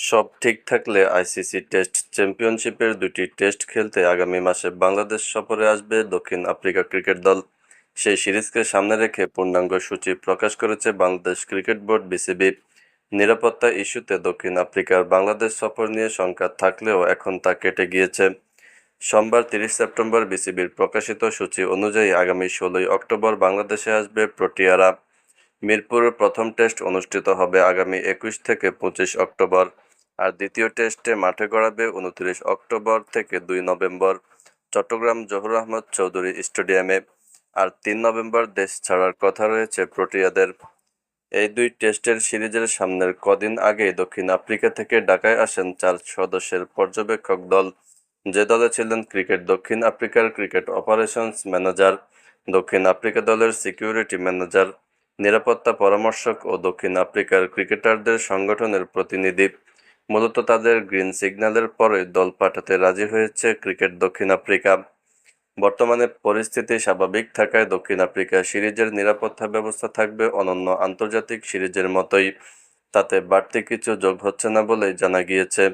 সব ঠিক থাকলে আইসিসি টেস্ট চ্যাম্পিয়নশিপের ২টি টেস্ট খেলতে আগামী মাসে বাংলাদেশ সফরে আসবে দক্ষিণ আফ্রিকা ক্রিকেট দল। সেই সিরিজকে সামনে রেখে পূর্ণাঙ্গ সূচি প্রকাশ করেছে বাংলাদেশ ক্রিকেট বোর্ড বিসিবি। নিরাপত্তা ইস্যুতে দক্ষিণ আফ্রিকার বাংলাদেশ সফর নিয়ে শঙ্কা থাকলেও এখন তা কেটে গিয়েছে। সোমবার ৩০ সেপ্টেম্বর বিসিবির প্রকাশিত সূচি অনুযায়ী আগামী ১৬ই অক্টোবর বাংলাদেশে আসবে প্রোটিয়ারা। মিরপুরে প্রথম টেস্ট অনুষ্ঠিত হবে আগামী ২১ থেকে ২৫ অক্টোবর, আর দ্বিতীয় টেস্টে মাঠে গড়াবে ২৯ অক্টোবর থেকে ২ নভেম্বর চট্টগ্রাম জহুর আহমদ চৌধুরী স্টেডিয়ামে। আর ৩ নভেম্বর দেশ ছাড়ার কথা রয়েছে প্রোটিয়াদের। এই দুই টেস্টের সিরিজের সামনের কদিন আগেই দক্ষিণ আফ্রিকা থেকে ঢাকায় আসেন ৪ সদস্যের পর্যবেক্ষক দল। যে দলে ছিলেন দক্ষিণ আফ্রিকার ক্রিকেট অপারেশনস ম্যানেজার, দক্ষিণ আফ্রিকা দলের সিকিউরিটি ম্যানেজার, নিরাপত্তা পরামর্শক ও দক্ষিণ আফ্রিকার ক্রিকেটারদের সংগঠনের প্রতিনিধি। মূলত তাদের গ্রিন সিগন্যালের পরই দল পাঠাতে রাজি হয়েছে দক্ষিণ আফ্রিকা। বর্তমানে পরিস্থিতি স্বাভাবিক থাকায় দক্ষিণ আফ্রিকা সিরিজের নিরাপত্তা ব্যবস্থা থাকবে অন্যান্য আন্তর্জাতিক সিরিজের মতোই। তাতে বাড়তি কিছু যোগ হচ্ছে না বলেই জানা গিয়েছে।